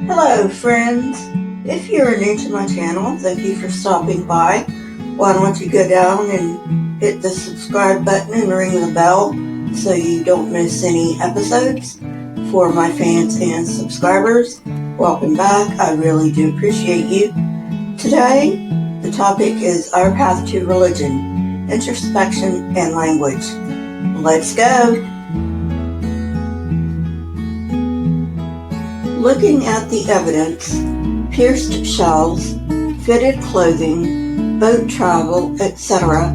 Hello friends, if you're new to my channel, thank you for stopping by. Why don't you go down and hit the subscribe button and ring the bell so you don't miss any episodes. For my fans and subscribers, welcome back. I really do appreciate you. Today, the topic is our path to religion, introspection, and language. Let's go! Looking at the evidence, pierced shells, fitted clothing, boat travel, etc.,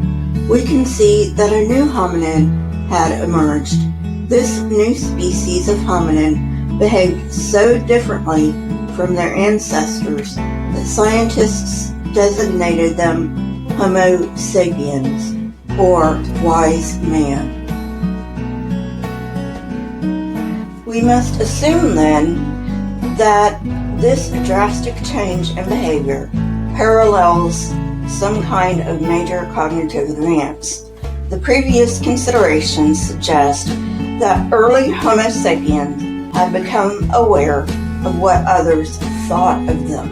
we can see that a new hominin had emerged. This new species of hominin behaved so differently from their ancestors that scientists designated them Homo sapiens, or wise man. We must assume then that this drastic change in behavior parallels some kind of major cognitive advance. The previous considerations suggest that early Homo sapiens had become aware of what others thought of them.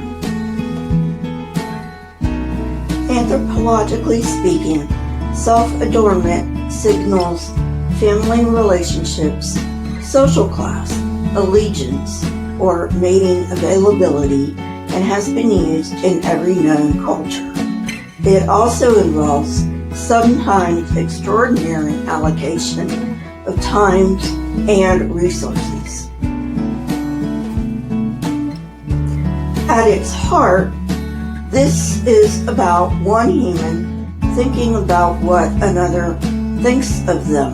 Anthropologically speaking, self-adornment signals family relationships, social class, allegiance, or mating availability, and has been used in every known culture. It also involves sometimes extraordinary allocation of times and resources. At its heart, this is about one human thinking about what another thinks of them.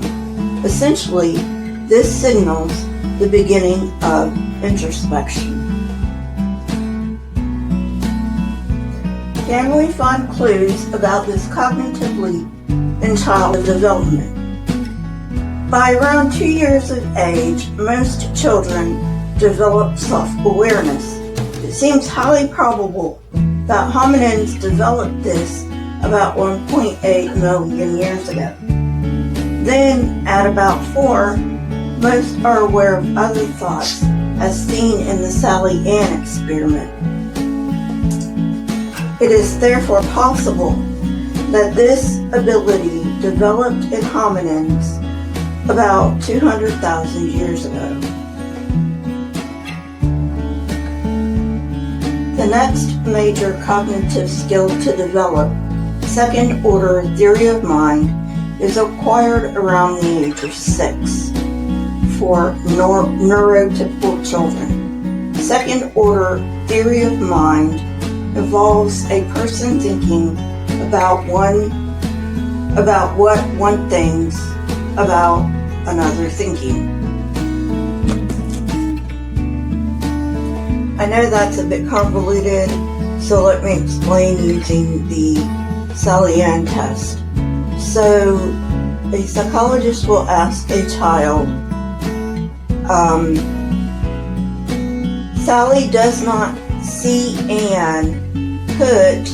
Essentially, this signals the beginning of introspection. Can we find clues about this cognitive leap in childhood development? By around 2 years of age, most children develop self-awareness. It seems highly probable that hominins developed this about 1.8 million years ago. Then, at about 4, most are aware of other thoughts, as seen in the Sally Ann experiment. It is therefore possible that this ability developed in hominins about 200,000 years ago. The next major cognitive skill to develop, second-order theory of mind, is acquired around the age of 6. For neurotypical children. Second-order theory of mind involves a person thinking about what one thinks about another thinking. I know that's a bit convoluted, so let me explain using the Sally Ann test. So, a psychologist will ask a child, Sally does not see Ann put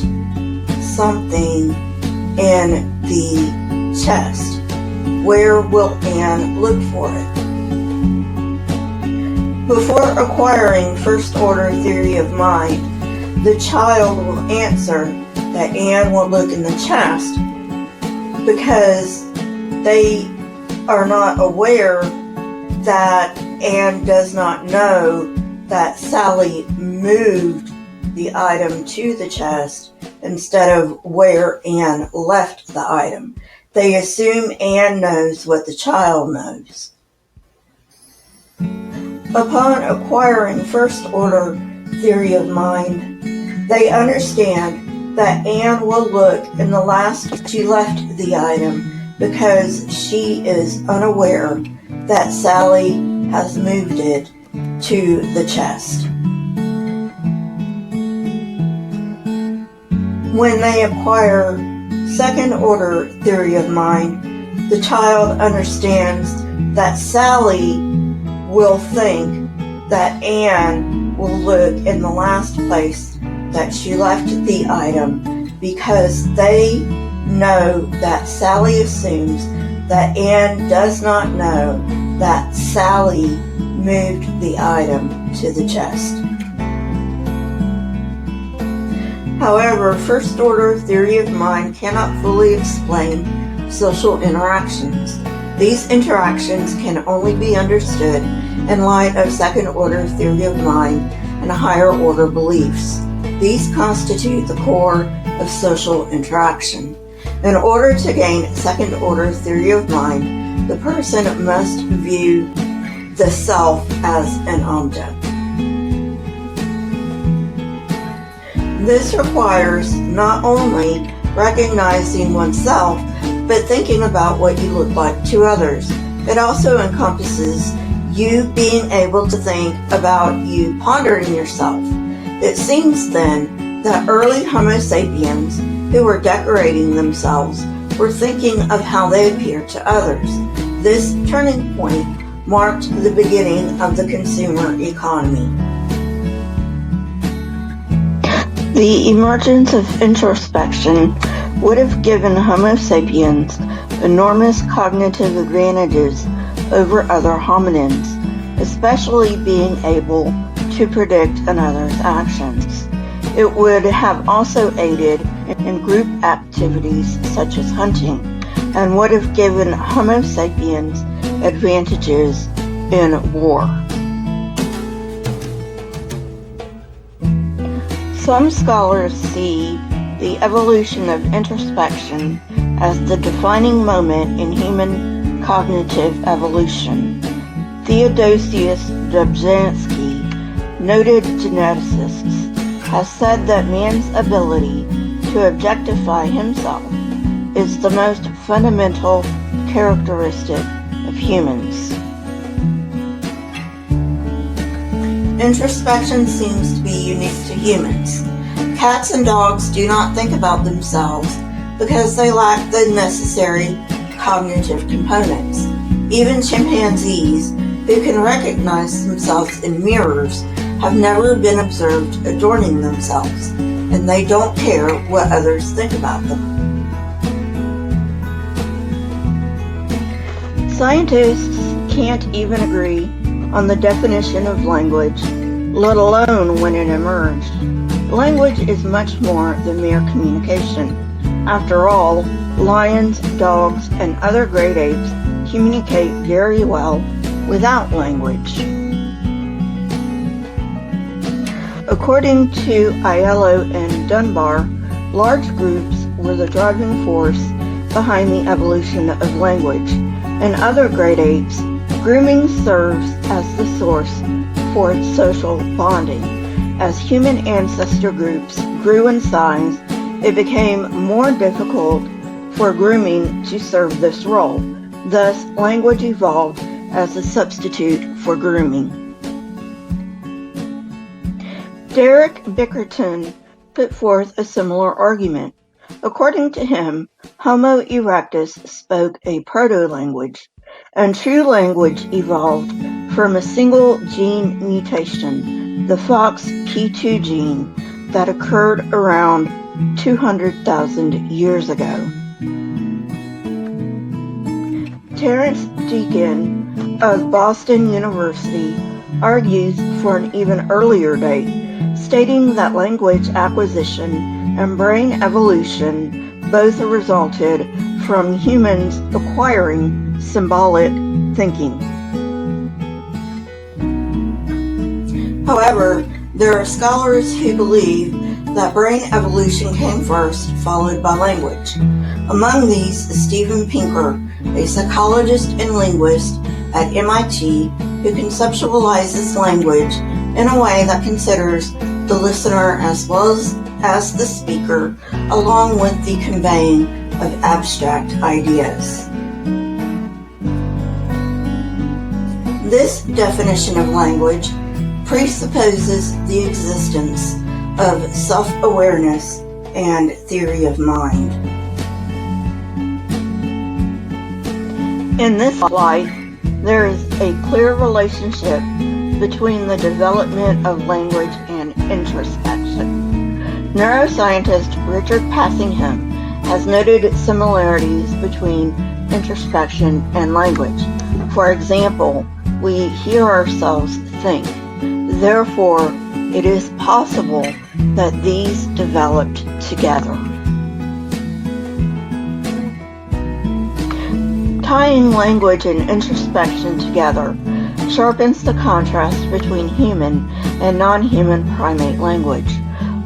something in the chest. Where will Ann look for it? Before acquiring first-order theory of mind, the child will answer that Ann will look in the chest because they are not aware that Ann does not know that Sally moved the item to the chest instead of where Ann left the item. They assume Ann knows what the child knows. Upon acquiring first-order theory of mind, they understand that Ann will look in the last she left the item because she is unaware that Sally has moved it to the chest. When they acquire second-order theory of mind, the child understands that Sally will think that Ann will look in the last place that she left the item because they know that Sally assumes that Ann does not know that Sally moved the item to the chest. However, first-order theory of mind cannot fully explain social interactions. These interactions can only be understood in light of second-order theory of mind and higher-order beliefs. These constitute the core of social interaction. In order to gain second-order theory of mind, the person must view the self as an object. This requires not only recognizing oneself, but thinking about what you look like to others. It also encompasses you being able to think about you pondering yourself. It seems then that early Homo sapiens who were decorating themselves were thinking of how they appear to others. This turning point marked the beginning of the consumer economy. The emergence of introspection would have given Homo sapiens enormous cognitive advantages over other hominins, especially being able to predict another's actions. It would have also aided in group activities such as hunting, and would have given Homo sapiens advantages in war. Some scholars see the evolution of introspection as the defining moment in human cognitive evolution. Theodosius Dobzhansky, noted geneticist, has said that man's ability to objectify himself is the most fundamental characteristic of humans. Introspection seems to be unique to humans. Cats and dogs do not think about themselves because they lack the necessary cognitive components. Even chimpanzees, who can recognize themselves in mirrors, have never been observed adorning themselves, and they don't care what others think about them. Scientists can't even agree on the definition of language, let alone when it emerged. Language is much more than mere communication. After all, lions, dogs, and other great apes communicate very well without language. According to Aiello and Dunbar, large groups were the driving force behind the evolution of language. In other great apes, grooming serves as the source for its social bonding. As human ancestor groups grew in size, it became more difficult for grooming to serve this role. Thus, language evolved as a substitute for grooming. Derek Bickerton put forth a similar argument. According to him, Homo erectus spoke a proto-language, and true language evolved from a single gene mutation, the FOXP2 gene, that occurred around 200,000 years ago. Terence Deacon of Boston University argues for an even earlier date, stating that language acquisition and brain evolution both resulted from humans acquiring symbolic thinking. However, there are scholars who believe that brain evolution came first, followed by language. Among these is Steven Pinker, a psychologist and linguist at MIT who conceptualizes language in a way that considers the listener as well as the speaker, along with the conveying of abstract ideas. This definition of language presupposes the existence of self-awareness and theory of mind. In this light, there is a clear relationship between the development of language and introspection. Neuroscientist Richard Passingham has noted similarities between introspection and language. For example, we hear ourselves think. Therefore, it is possible that these developed together. Tying language and introspection together sharpens the contrast between human and non-human primate language.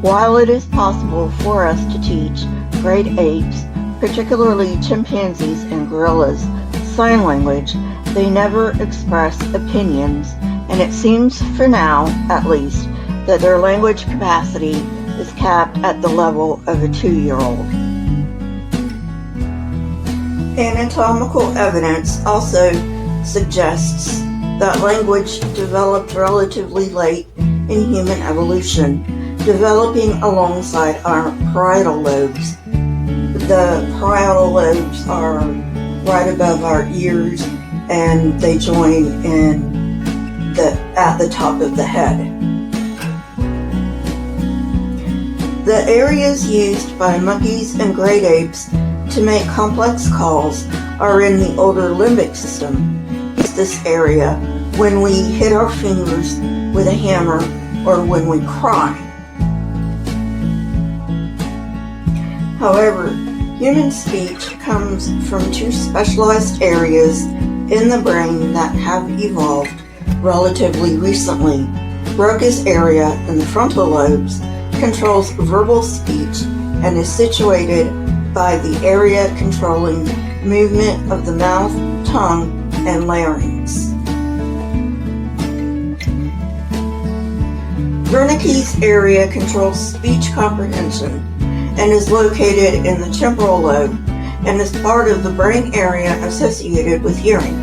While it is possible for us to teach great apes, particularly chimpanzees and gorillas, sign language, they never express opinions, and it seems, for now at least, that their language capacity is capped at the level of a 2-year-old. Anatomical evidence also suggests that language developed relatively late in human evolution, developing alongside our parietal lobes. The parietal lobes are right above our ears, and they join at the top of the head. The areas used by monkeys and great apes to make complex calls are in the older limbic system. It's this area when we hit our fingers with a hammer or when we cry. However, human speech comes from two specialized areas in the brain that have evolved relatively recently. Broca's area in the frontal lobes controls verbal speech and is situated by the area controlling movement of the mouth, tongue, and larynx. Wernicke's area controls speech comprehension and is located in the temporal lobe and is part of the brain area associated with hearing.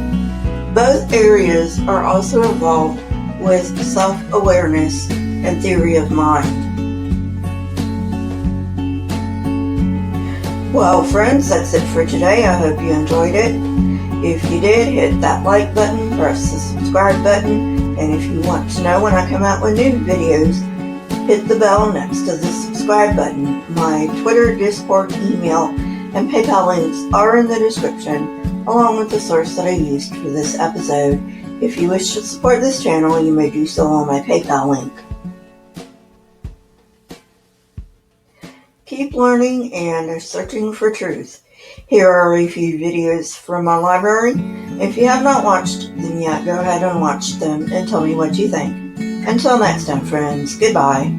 Both areas are also involved with self-awareness and theory of mind. Well, friends, that's it for today. I hope you enjoyed it. If you did, hit that like button, press the subscribe button, and if you want to know when I come out with new videos, hit the bell next to the subscribe button. My Twitter, Discord, email, and PayPal links are in the description, along with the source that I used for this episode. If you wish to support this channel, you may do so on my PayPal link. Keep learning and searching for truth. Here are a few videos from my library. If you have not watched them yet, go ahead and watch them and tell me what you think. Until next time, friends, goodbye.